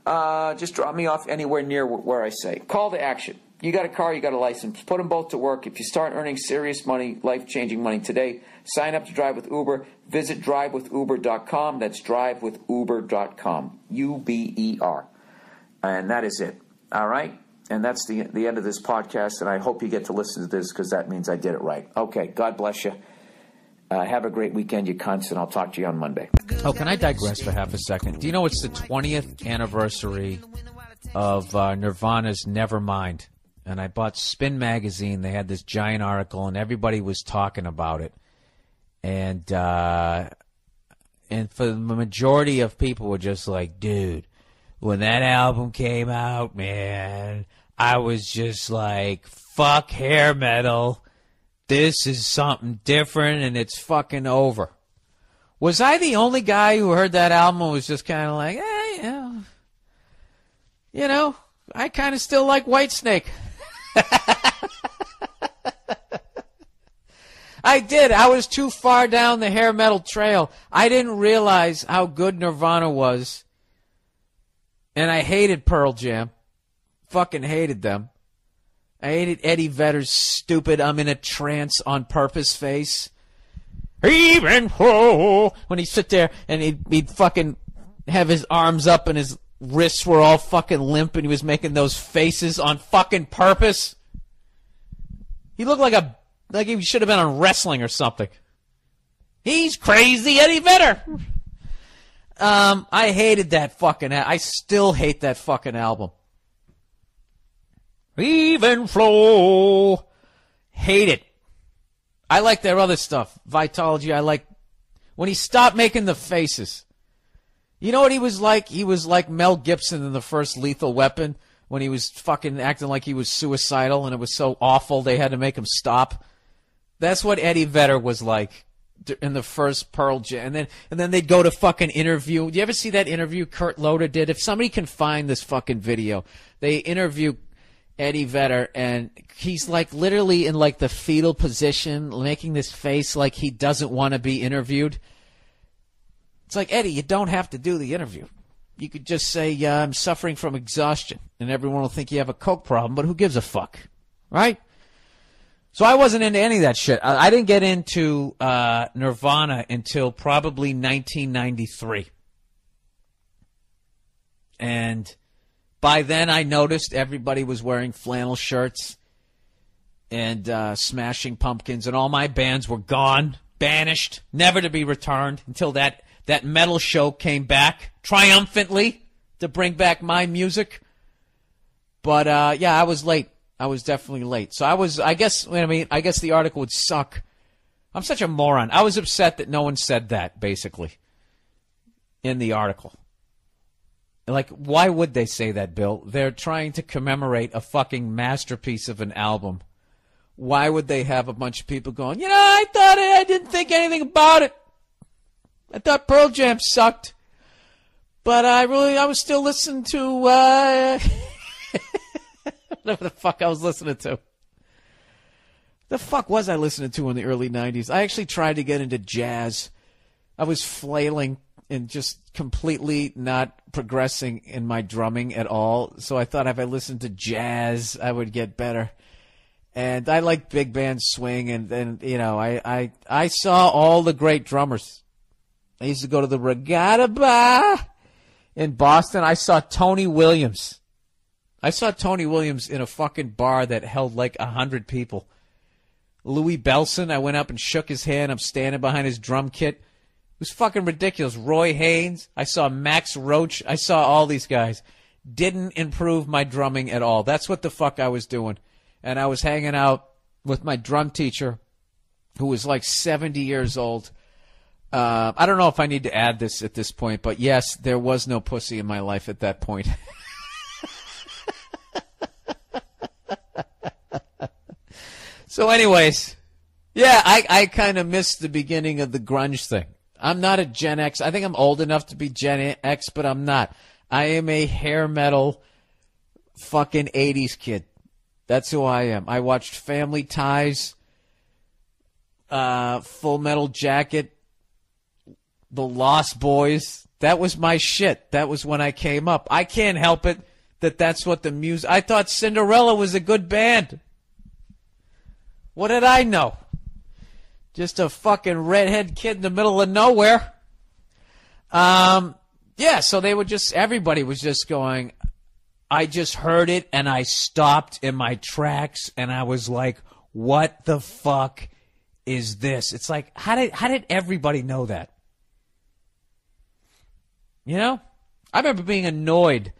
Just drop me off anywhere near where I say. Call to action. You got a car, you got a license. Put them both to work. If you start earning serious money, life-changing money today, sign up to Drive with Uber. Visit drivewithuber.com. That's drivewithuber.com. U-B-E-R. And that is it. All right? And that's the end of this podcast, and I hope you get to listen to this because that means I did it right. Okay, God bless you. Have a great weekend, you cunts, and I'll talk to you on Monday. Oh, can I digress for half a second? Do you know it's the 20th anniversary of Nirvana's Nevermind? And I bought Spin Magazine. They had this giant article, and everybody was talking about it. And for the majority of people were just like, dude, when that album came out, man, I was just like, fuck hair metal. This is something different, and it's fucking over. Was I the only guy who heard that album and was just kind of like, I kind of still like Whitesnake. I did. I was too far down the hair metal trail. I didn't realize how good Nirvana was. And I hated Pearl Jam. Fucking hated them. I hated Eddie Vedder's stupid I'm in a trance on purpose face. Even when he'd sit there and he'd fucking have his arms up and his wrists were all fucking limp and he was making those faces on fucking purpose. He looked like he should have been on wrestling or something. He's crazy Eddie Vedder. I hated that fucking. I still hate that fucking album. Even flow. Hate it. I like their other stuff. Vitology, I like when he stopped making the faces. You know what he was like? He was like Mel Gibson in the first Lethal Weapon when he was fucking acting like he was suicidal and it was so awful they had to make him stop. That's what Eddie Vedder was like in the first Pearl Jam. And then they'd go to fucking interview. Do you ever see that interview Kurt Loder did? If somebody can find this fucking video, they interview Eddie Vedder, and he's like literally in like the fetal position, making this face like he doesn't want to be interviewed. It's like, Eddie, you don't have to do the interview. You could just say, I'm suffering from exhaustion, and everyone will think you have a coke problem, but who gives a fuck, right? So I wasn't into any of that shit. I didn't get into Nirvana until probably 1993. And by then, I noticed everybody was wearing flannel shirts and Smashing Pumpkins, and all my bands were gone, banished, never to be returned until that metal show came back triumphantly to bring back my music. But, yeah, I was late. I was definitely late. So I guess the article would suck. I'm such a moron. I was upset that no one said that, basically, in the article. Like, why would they say that, Bill? They're trying to commemorate a fucking masterpiece of an album. Why would they have a bunch of people going, I didn't think anything about it. I thought Pearl Jam sucked. But I was still listening to, whatever the fuck I was listening to. The fuck was I listening to in the early 90s? I actually tried to get into jazz. I was flailing and just completely not progressing in my drumming at all. So I thought if I listened to jazz, I would get better. And I like big band swing, and I saw all the great drummers. I used to go to the Regatta Bar in Boston. I saw Tony Williams. I saw Tony Williams in a fucking bar that held like 100 people. Louis Belson, I went up and shook his hand. I'm standing behind his drum kit. It was fucking ridiculous. Roy Haynes. I saw Max Roach. I saw all these guys. Didn't improve my drumming at all. That's what the fuck I was doing. And I was hanging out with my drum teacher, who was like 70 years old. I don't know if I need to add this at this point, but yes, there was no pussy in my life at that point. So anyways, yeah, I kind of missed the beginning of the grunge thing. I'm not a Gen X. I think I'm old enough to be Gen X, but I'm not. I am a hair metal fucking 80s kid. That's who I am. I watched Family Ties, Full Metal Jacket, The Lost Boys. That was my shit. That was when I came up. I can't help it that's what the music... I thought Cinderella was a good band. What did I know? Just a fucking redhead kid in the middle of nowhere. Yeah, so everybody was just going, I just heard it and I stopped in my tracks and I was like, what the fuck is this? It's like, how did everybody know that? You know? I remember being annoyed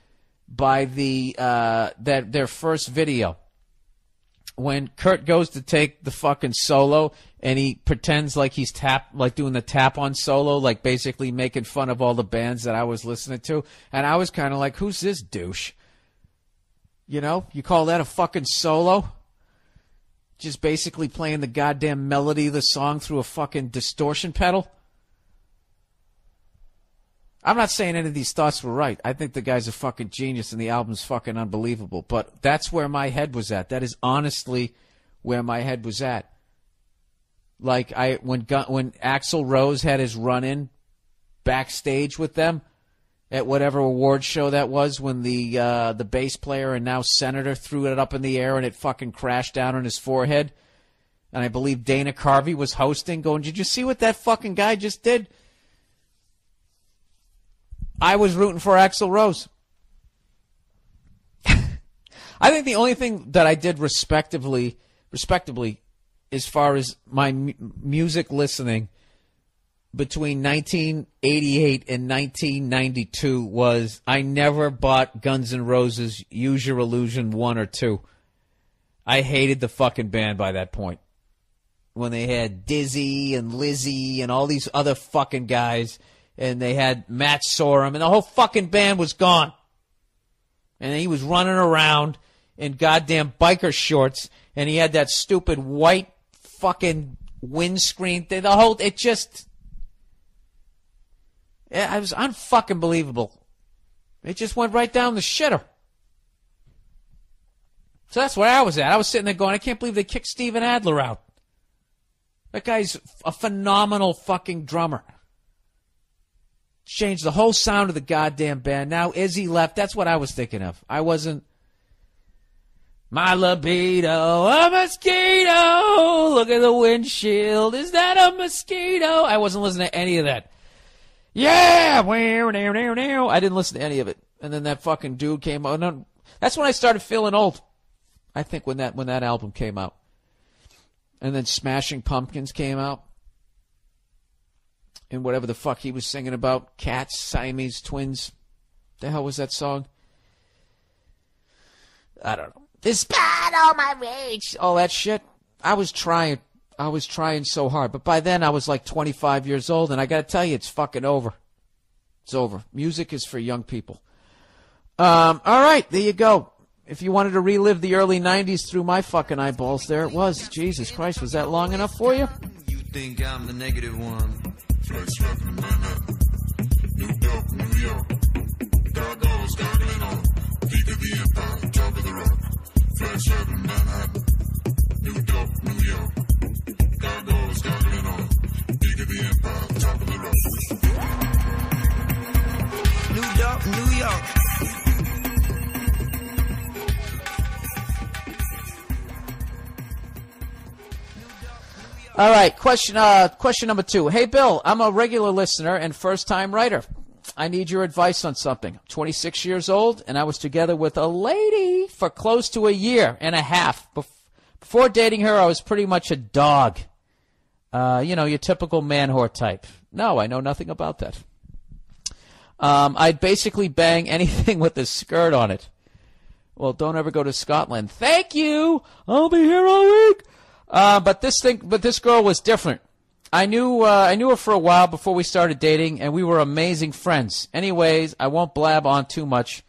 by their first video. When Kurt goes to take the fucking solo and he pretends like he's doing the tap-on solo, like basically making fun of all the bands that I was listening to. And I was kind of like, who's this douche? You know, you call that a fucking solo? Just basically playing the goddamn melody of the song through a fucking distortion pedal? I'm not saying any of these thoughts were right. I think the guy's a fucking genius and the album's fucking unbelievable. But that's where my head was at. That is honestly where my head was at. Like when Axl Rose had his run-in backstage with them at whatever award show that was, when the bass player and now senator threw it up in the air and it fucking crashed down on his forehead. And I believe Dana Carvey was hosting, going, did you see what that fucking guy just did? I was rooting for Axl Rose. I think the only thing that I did respectably, as far as my music listening, between 1988 and 1992 was I never bought Guns N' Roses' Use Your Illusion 1 or 2. I hated the fucking band by that point. When they had Dizzy and Lizzy and all these other fucking guys, and they had Matt Sorum, and the whole fucking band was gone. And he was running around in goddamn biker shorts, and he had that stupid white fucking windscreen thing. It was unfucking believable. It just went right down the shitter. So that's where I was at. I was sitting there going, I can't believe they kicked Steven Adler out. That guy's a phenomenal fucking drummer. Changed the whole sound of the goddamn band. Now Izzy left. That's what I was thinking of. I wasn't. My libido, a mosquito. Look at the windshield. Is that a mosquito? I wasn't listening to any of that. Yeah, I didn't listen to any of it. And then that fucking dude came out. That's when I started feeling old. I think when that album came out. And then Smashing Pumpkins came out. And whatever the fuck he was singing about. Cats, Siamese twins. The hell was that song? I don't know. Despite all my rage. All that shit. I was trying so hard. But by then I was like 25 years old. And I got to tell you, it's fucking over. It's over. Music is for young people. All right, there you go. If you wanted to relive the early 90s through my fucking eyeballs, there it was. Jesus Christ, was that long enough for you? You think I'm the negative one. Flex rapping Manhattan. New York, New York. Gargoyles gargling on. Peak of the empire, top of the rock. Flex rapping Manhattan. New York, New York. Gargoyles gargling on. Peak of the empire, top of the rock. New York, New York. All right, question number 2. Hey, Bill, I'm a regular listener and first-time writer. I need your advice on something. I'm 26 years old, and I was together with a lady for close to a year and a half. Before dating her, I was pretty much a dog. Your typical man-whore type. No, I know nothing about that. I'd basically bang anything with a skirt on it. Well, don't ever go to Scotland. Thank you. I'll be here all week. But this girl was different. I knew her for a while before we started dating, and we were amazing friends. Anyways, I won't blab on too much.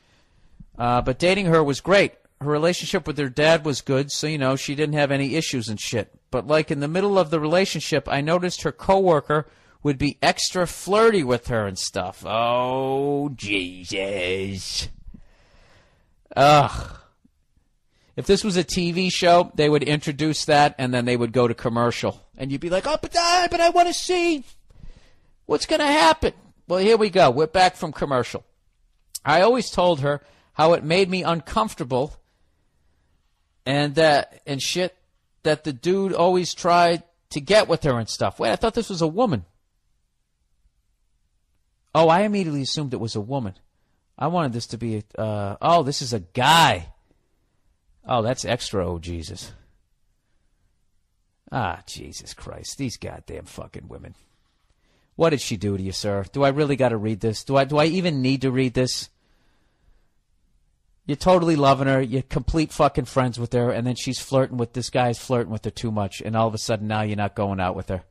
But dating her was great. Her relationship with her dad was good, so she didn't have any issues and shit. But like in the middle of the relationship, I noticed her coworker would be extra flirty with her and stuff. Oh, Jesus. Ugh. If this was a TV show, they would introduce that, and then they would go to commercial. And you'd be like, but I want to see what's going to happen. Well, here we go. We're back from commercial. I always told her how it made me uncomfortable and shit that the dude always tried to get with her and stuff. Wait, I thought this was a woman. Oh, I immediately assumed it was a woman. I wanted this to be this is a guy. Oh, that's extra, oh, Jesus. Ah, Jesus Christ. These goddamn fucking women. What did she do to you, sir? Do I really got to read this? Do I even need to read this? You're totally loving her. You're complete fucking friends with her, and then she's flirting with this guy's flirting with her too much, and all of a sudden now you're not going out with her.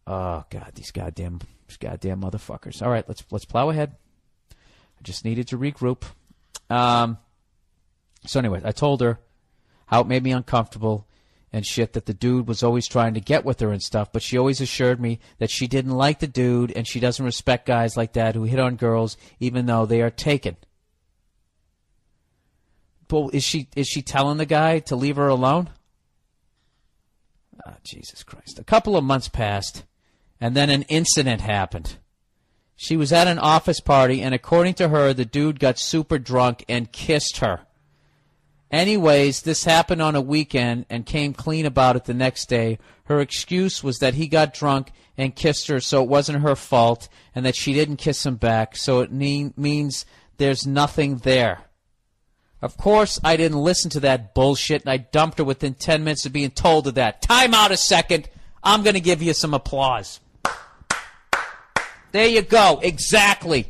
Oh, God, these goddamn motherfuckers. All right, let's plow ahead. I just needed to regroup. So anyway, I told her how it made me uncomfortable and shit that the dude was always trying to get with her and stuff, but she always assured me that she didn't like the dude and she doesn't respect guys like that who hit on girls even though they are taken. But is she telling the guy to leave her alone? Oh, Jesus Christ. A couple of months passed, and then an incident happened. She was at an office party, and according to her, the dude got super drunk and kissed her. Anyways, this happened on a weekend and came clean about it the next day. Her excuse was that he got drunk and kissed her, so it wasn't her fault, and that she didn't kiss him back, so it means there's nothing there. Of course, I didn't listen to that bullshit, and I dumped her within 10 minutes of being told of that. Time out a second. I'm going to give you some applause. There you go. Exactly.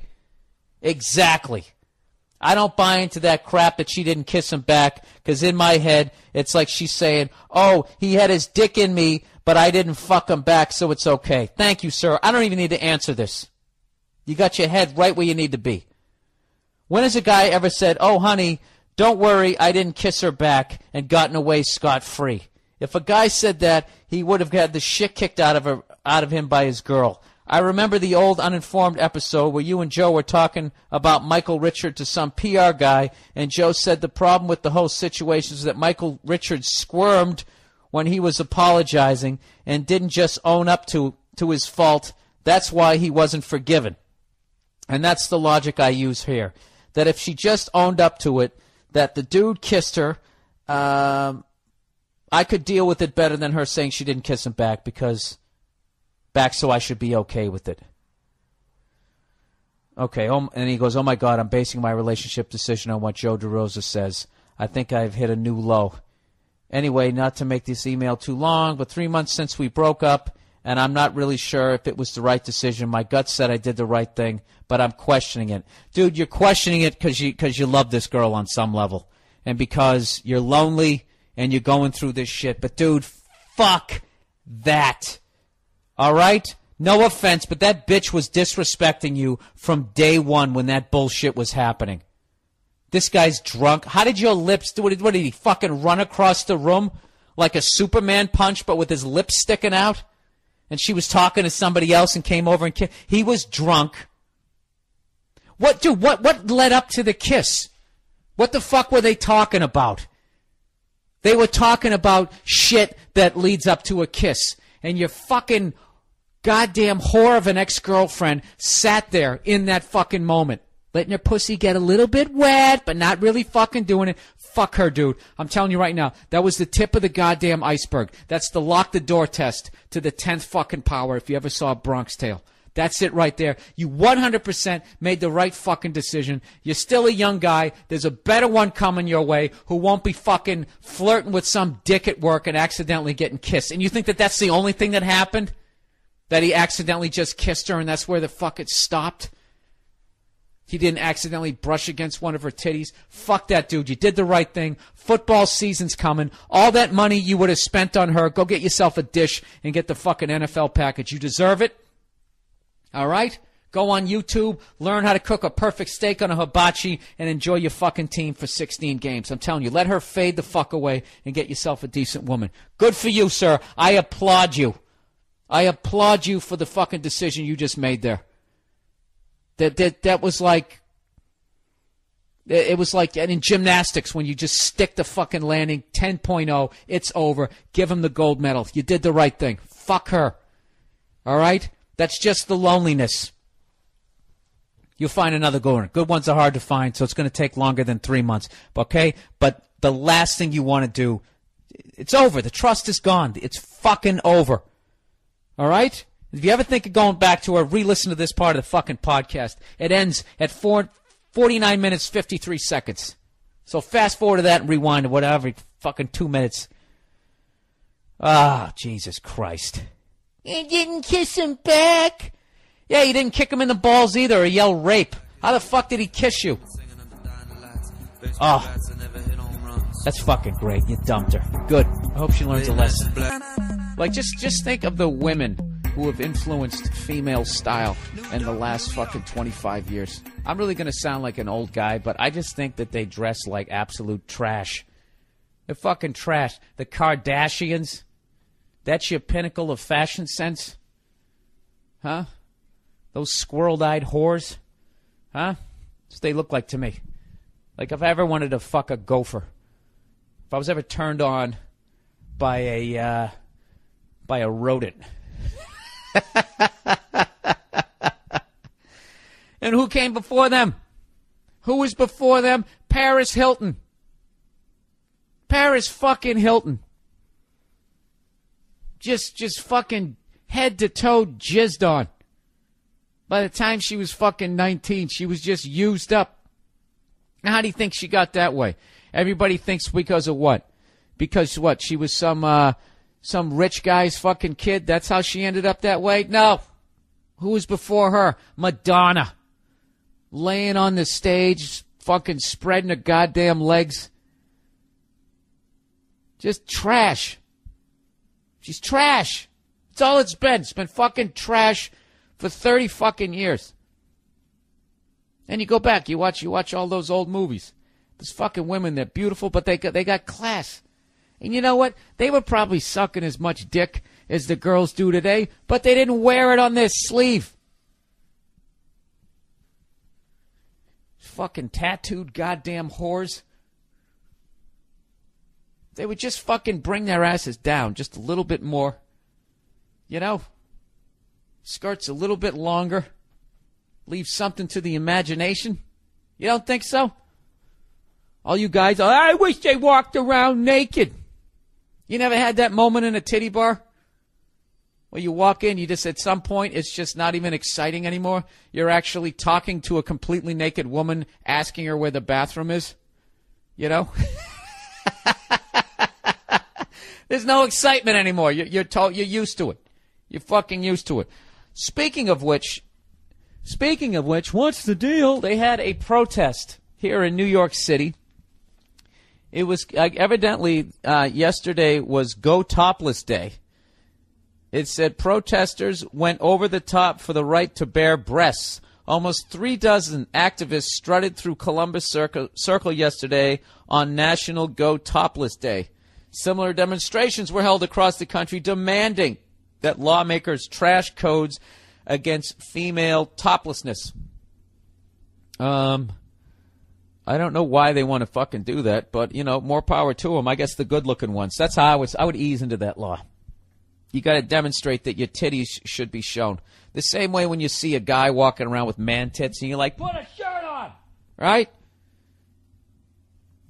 I don't buy into that crap that she didn't kiss him back, because in my head, it's like she's saying, oh, he had his dick in me, but I didn't fuck him back, so it's okay. Thank you, sir. I don't even need to answer this. You got your head right where you need to be. When has a guy ever said, oh, honey, don't worry, I didn't kiss her back, and gotten away scot-free? If a guy said that, he would have had the shit kicked out of him by his girl. I remember the old Uninformed episode where you and Joe were talking about Michael Richards to some PR guy, and Joe said the problem with the whole situation is that Michael Richards squirmed when he was apologizing and didn't just own up to his fault. That's why he wasn't forgiven. And that's the logic I use here. That if she just owned up to it, that the dude kissed her, I could deal with it better than her saying she didn't kiss him back, so I should be okay with it. Okay, and he goes, oh my God, I'm basing my relationship decision on what Joe DeRosa says. I think I've hit a new low. Anyway, not to make this email too long, but 3 months since we broke up, and I'm not really sure if it was the right decision. My gut said I did the right thing, but I'm questioning it. Dude, you're questioning it because you love this girl on some level, and because you're lonely and you're going through this shit. But, dude, fuck that. All right? No offense, but that bitch was disrespecting you from day one when that bullshit was happening. This guy's drunk. How did your lips do it? What, did he fucking run across the room like a Superman punch but with his lips sticking out? And she was talking to somebody else and came over and kissed. He was drunk. What led up to the kiss? What the fuck were they talking about? They were talking about shit that leads up to a kiss. And your fucking goddamn whore of an ex-girlfriend sat there in that fucking moment, letting her pussy get a little bit wet, but not really fucking doing it. Fuck her, dude. I'm telling you right now, that was the tip of the goddamn iceberg. That's the lock the door test to the 10th fucking power if you ever saw a Bronx Tale. That's it right there. You 100% made the right fucking decision. You're still a young guy. There's a better one coming your way who won't be fucking flirting with some dick at work and accidentally getting kissed. And you think that that's the only thing that happened? That he accidentally just kissed her and that's where the fuck it stopped? He didn't accidentally brush against one of her titties? Fuck that, dude. You did the right thing. Football season's coming. All that money you would have spent on her, go get yourself a dish and get the fucking NFL package. You deserve it. All right? Go on YouTube, learn how to cook a perfect steak on a hibachi, and enjoy your fucking team for 16 games. I'm telling you, let her fade the fuck away and get yourself a decent woman. Good for you, sir. I applaud you. I applaud you for the fucking decision you just made there. That was like, it was like in gymnastics when you just stick the fucking landing, 10.0, it's over, give him the gold medal. You did the right thing. Fuck her. All right? That's just the loneliness. You'll find another good one. Good ones are hard to find, so it's going to take longer than 3 months. Okay? But the last thing you want to do, it's over. The trust is gone. It's fucking over. All right? If you ever think of going back to or re-listen to this part of the fucking podcast, it ends at 49 minutes, 53 seconds. So fast forward to that and rewind to whatever, fucking 2 minutes. Ah, Jesus Christ. You didn't kiss him back. Yeah, you didn't kick him in the balls either or yell rape. How the fuck did he kiss you? Oh, that's fucking great. You dumped her. Good. I hope she learns a lesson. Like, just think of the women who have influenced female style in the last fucking 25 years. I'm really going to sound like an old guy, but I just think that they dress like absolute trash. They're fucking trash. The Kardashians, that's your pinnacle of fashion sense? Huh? Those squirrel-eyed whores? Huh? That's what they look like to me. Like if I ever wanted to fuck a gopher, if I was ever turned on by a rodent. And who came before them? Who was before them? Paris Hilton. Paris fucking Hilton. Just fucking head to toe jizzed on. By the time she was fucking 19, she was just used up. Now, how do you think she got that way? Everybody thinks because of what? Because what? She was some rich guy's fucking kid? That's how she ended up that way? No. Who was before her? Madonna. Laying on the stage, fucking spreading her goddamn legs. Just trash. She's trash. That's all it's been. It's been fucking trash for 30 fucking years. And you go back, you watch all those old movies. Those fucking women, they're beautiful, but they got class. And you know what? They were probably sucking as much dick as the girls do today, but they didn't wear it on their sleeve. Fucking tattooed goddamn whores. They would just fucking bring their asses down just a little bit more. You know? Skirts a little bit longer. Leave something to the imagination. You don't think so? All you guys, I wish they walked around naked. You never had that moment in a titty bar? Where you walk in, you just, at some point, it's just not even exciting anymore. You're actually talking to a completely naked woman, asking her where the bathroom is. You know? There's no excitement anymore. You're used to it. You're fucking used to it. Speaking of which, what's the deal? They had a protest here in New York City. It was evidently yesterday was Go Topless Day. It said protesters went over the top for the right to bare breasts. Almost 36 activists strutted through Columbus Circle yesterday on National Go Topless Day. Similar demonstrations were held across the country demanding that lawmakers trash codes against female toplessness. I don't know why they want to fucking do that, but, you know, more power to them. I guess the good-looking ones. That's how I would ease into that law. You got to demonstrate that your titties should be shown. The same way when you see a guy walking around with man tits and you're like, put a shirt on, right?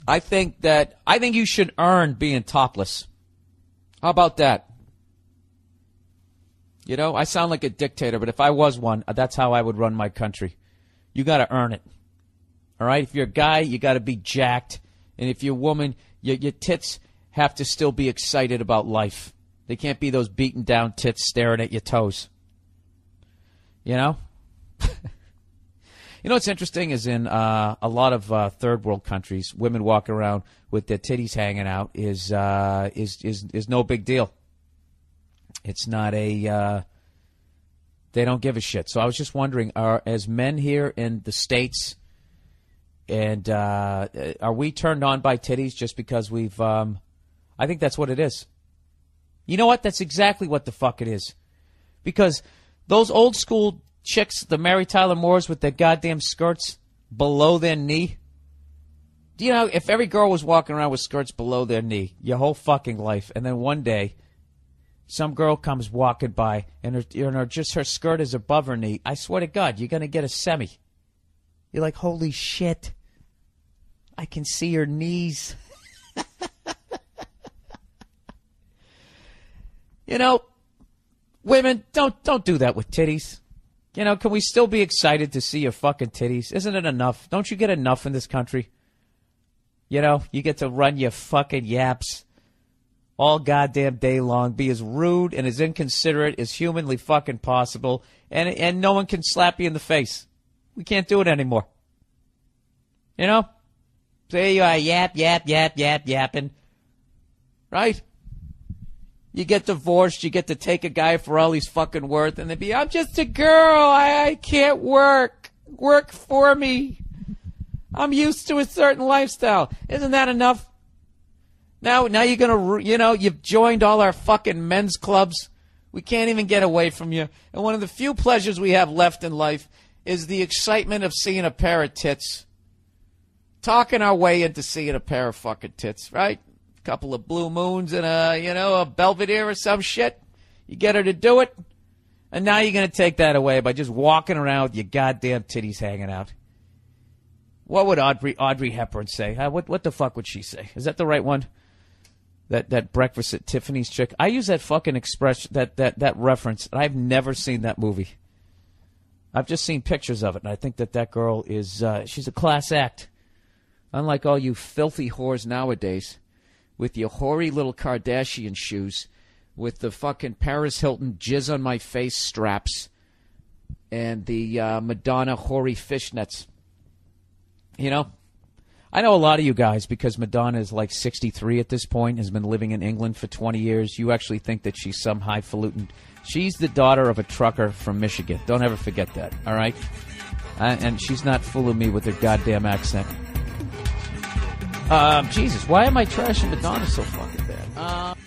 I think you should earn being topless. How about that? You know, I sound like a dictator, but if I was one, that's how I would run my country. You got to earn it. All right? If you're a guy, you got to be jacked. And if you're a woman, your tits have to still be excited about life. They can't be those beaten down tits staring at your toes. You know? You know what's interesting is in a lot of third world countries, women walking around with their titties hanging out is no big deal. It's not they don't give a shit. So I was just wondering, as men here in the States, and are we turned on by titties just because we've, I think that's what it is. You know what? That's exactly what the fuck it is. Because those old school chicks, the Mary Tyler Moores with their goddamn skirts below their knee. Do you know, if every girl was walking around with skirts below their knee your whole fucking life, and then one day some girl comes walking by and her skirt is above her knee, I swear to God, you're going to get a semi. You're like, holy shit, I can see her knees. You know, women, don't do that with titties. You know, can we still be excited to see your fucking titties? Isn't it enough? Don't you get enough in this country? You know, you get to run your fucking yaps all goddamn day long, be as rude and as inconsiderate as humanly fucking possible, and no one can slap you in the face. We can't do it anymore. You know? So there you are, yapping. Right? You get divorced, you get to take a guy for all he's fucking worth, and they'd I'm just a girl, I can't work. Work for me. I'm used to a certain lifestyle. Isn't that enough? Now you're gonna, you've joined all our fucking men's clubs. We can't even get away from you. And one of the few pleasures we have left in life is the excitement of seeing a pair of tits. Talking our way into seeing a pair of fucking tits, right? Couple of blue moons and a Belvedere or some shit. You get her to do it, and now you're going to take that away by just walking around with your goddamn titties hanging out. What would Audrey Hepburn say? What the fuck would she say? Is that the right one? That Breakfast at Tiffany's chick? I use that fucking expression, that reference, and I've never seen that movie. I've just seen pictures of it, and I think that girl is, she's a class act. Unlike all you filthy whores nowadays, with your hoary little Kardashian shoes, with the fucking Paris Hilton jizz on my face straps, and the Madonna hoary fishnets. You know, I know a lot of you guys, because Madonna is like 63 at this point, has been living in England for 20 years. You actually think that she's some highfalutin. She's the daughter of a trucker from Michigan. Don't ever forget that, all right? And she's not fooling me with her goddamn accent. Jesus, why am I trashing Madonna so fucking bad?